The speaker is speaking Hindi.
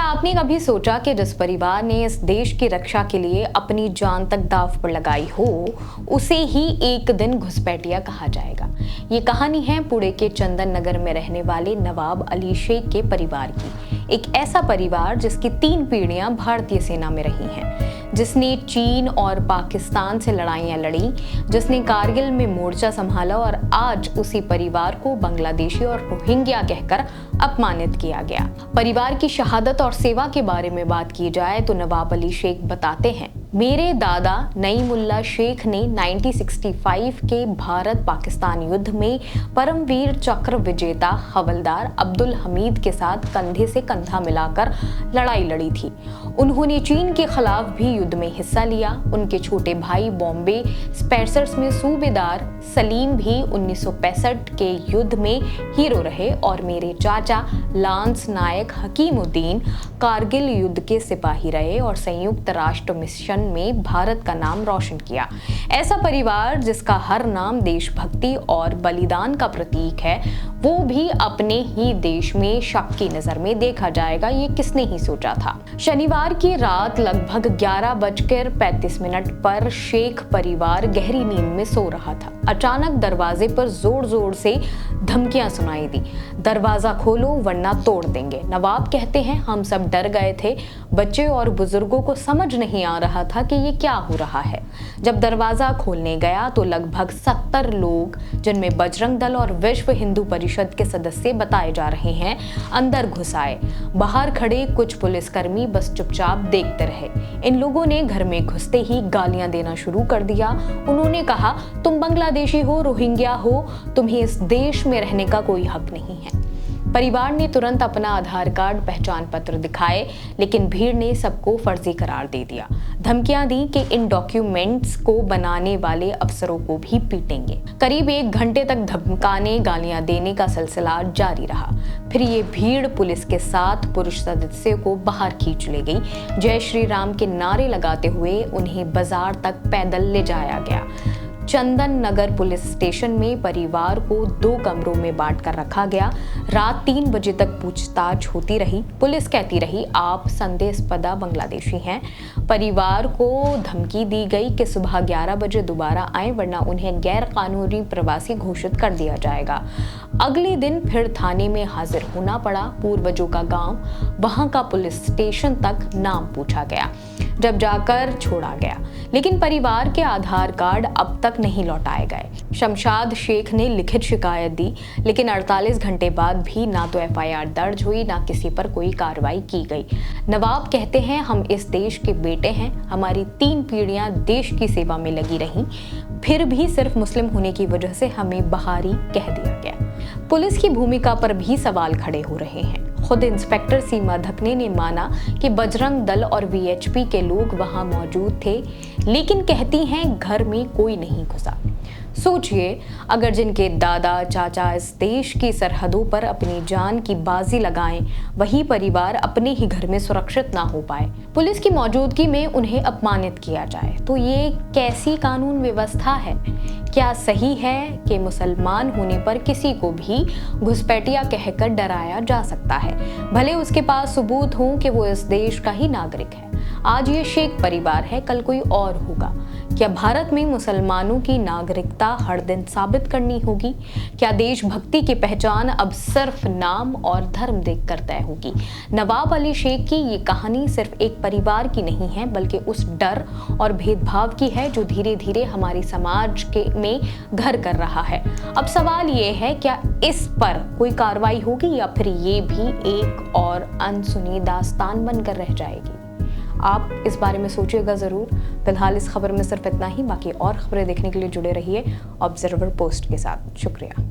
आपने कभी सोचा कि जिस परिवार ने इस देश की रक्षा के लिए अपनी जान तक दांव पर लगाई हो, उसे ही एक दिन घुसपैठिया कहा जाएगा। ये कहानी है पुणे के चंदन नगर में रहने वाले नवाब अली शेख के परिवार की। एक ऐसा परिवार जिसकी 3 पीढ़ियां भारतीय सेना में रही हैं, जिसने चीन और पाकिस्तान से लड़ाइयां लड़ी, जिसने कारगिल में मोर्चा संभाला और आज उसी परिवार को बांग्लादेशी और रोहिंग्या कहकर अपमानित किया गया। परिवार की शहादत और सेवा के बारे में बात की जाए तो नवाब अली शेख बताते हैं, मेरे दादा नईमुल्ला शेख ने 1965 के भारत पाकिस्तान युद्ध में परमवीर चक्र विजेता हवलदार अब्दुल हमीद के साथ कंधे से कंधा मिलाकर लड़ाई लड़ी थी। उन्होंने चीन के खिलाफ भी युद्ध में हिस्सा लिया। उनके छोटे भाई बॉम्बे स्पेसर्स में सूबेदार सलीम भी 1965 के युद्ध में हीरो रहे और मेरे चाचा लांस नायक हकीमुद्दीन कारगिल युद्ध के सिपाही रहे और संयुक्त राष्ट्र मिशन में भारत का नाम रोशन किया। ऐसा परिवार जिसका हर नाम देशभक्ति और बलिदान का प्रतीक है, वो भी अपने ही देश में शक की नजर में देखा जाएगा, ये किसने ही सोचा था। शनिवार की रात लगभग 11:35 पर शेख परिवार गहरी नींद में सो रहा था। अचानक दरवाजे पर जोर जोर से धमकियां सुनाई दी, दरवाजा खोलो वरना तोड़ देंगे। नवाब कहते हैं, हम सब डर गए थे। बच्चे और बुजुर्गों को समझ नहीं आ रहा था कि ये क्या हो रहा है। जब दरवाजा खोलने गया तो लगभग 70 लोग, जिनमें बजरंग दल और विश्व हिंदू परिषद के सदस्य बताए जा रहे हैं, अंदर घुस आए। बाहर खड़े कुछ पुलिसकर्मी बस चुपचाप देखते रहे। इन लोगों ने घर में घुसते ही गालियां देना शुरू कर दिया। उन्होंने कहा, तुम बांग्लादेशी हो, रोहिंग्या हो, तुम्हें इस देश में रहने का कोई हक नहीं है। परिवार ने तुरंत अपना आधार कार्ड, पहचान पत्र दिखाए, लेकिन भीड़ ने सबको फर्जी करार दे दिया। धमकियां दी कि इन डॉक्यूमेंट्स को बनाने वाले अफसरों को भी पीटेंगे। करीब 1 घंटे तक धमकाने, गालियां देने का सिलसिला जारी रहा। फिर ये भीड़ पुलिस के साथ पुरुष सदस्यों को बाहर खींच ले गई। जय श्री राम के नारे लगाते हुए उन्हें बाजार तक पैदल ले जाया गया। चंदन नगर पुलिस स्टेशन में परिवार को 2 कमरों में बांट कर रखा गया। रात 3 बजे तक पूछताछ होती रही। पुलिस कहती रही, आप संदेहास्पद बांग्लादेशी हैं। परिवार को धमकी दी गई कि सुबह 11 बजे दोबारा आए वरना उन्हें गैर कानूनी प्रवासी घोषित कर दिया जाएगा। अगले दिन फिर थाने में हाजिर होना पड़ा। पूर्वजों का गांव, वहां का पुलिस स्टेशन तक नाम पूछा गया, जब जाकर छोड़ा गया। लेकिन परिवार के आधार कार्ड अब तक नहीं लौटाए गए। शमशाद शेख ने लिखित शिकायत दी, लेकिन 48 घंटे बाद भी ना तो FIR दर्ज हुई, ना किसी पर कोई कार्रवाई की गई। नवाब कहते हैं, हम इस देश के बेटे हैं, हमारी 3 पीढ़ियां देश की सेवा में लगी रहीं, फिर भी सिर्फ मुस्लिम होने की वजह से हमें बहारी कह दिया गया। पुलिस की भूमिका पर भी सवाल खड़े हो रहे हैं। खुद इंस्पेक्टर सीमा धकने ने माना कि बजरंग दल और VHP के लोग वहां मौजूद थे, लेकिन कहती हैं घर में कोई नहीं घुसा। सोचिए, अगर जिनके दादा चाचा इस देश की सरहदों पर अपनी जान की बाजी लगाएं, वही परिवार अपने ही घर में सुरक्षित ना हो पाए, पुलिस की मौजूदगी में उन्हें अपमानित किया जाए, तो ये कैसी कानून व्यवस्था है? क्या सही है कि मुसलमान होने पर किसी को भी घुसपैठिया कहकर डराया जा सकता है, भले उसके पास सबूत हो कि वो इस देश का ही नागरिक है? आज ये शेख परिवार है, कल कोई और होगा। क्या भारत में मुसलमानों की नागरिकता हर दिन साबित करनी होगी? क्या देशभक्ति की पहचान अब सिर्फ नाम और धर्म देखकर तय होगी? नवाब अली शेख की ये कहानी सिर्फ एक परिवार की नहीं है, बल्कि उस डर और भेदभाव की है जो धीरे धीरे हमारी समाज में घर कर रहा है। अब सवाल ये है, क्या इस पर कोई कार्रवाई होगी या फिर ये भी एक और अनसुनी दास्तान बनकर रह जाएगी? आप इस बारे में सोचिएगा ज़रूर। फिलहाल इस खबर में सिर्फ इतना ही। बाकी और खबरें देखने के लिए जुड़े रहिए ऑब्जर्वर पोस्ट के साथ। शुक्रिया।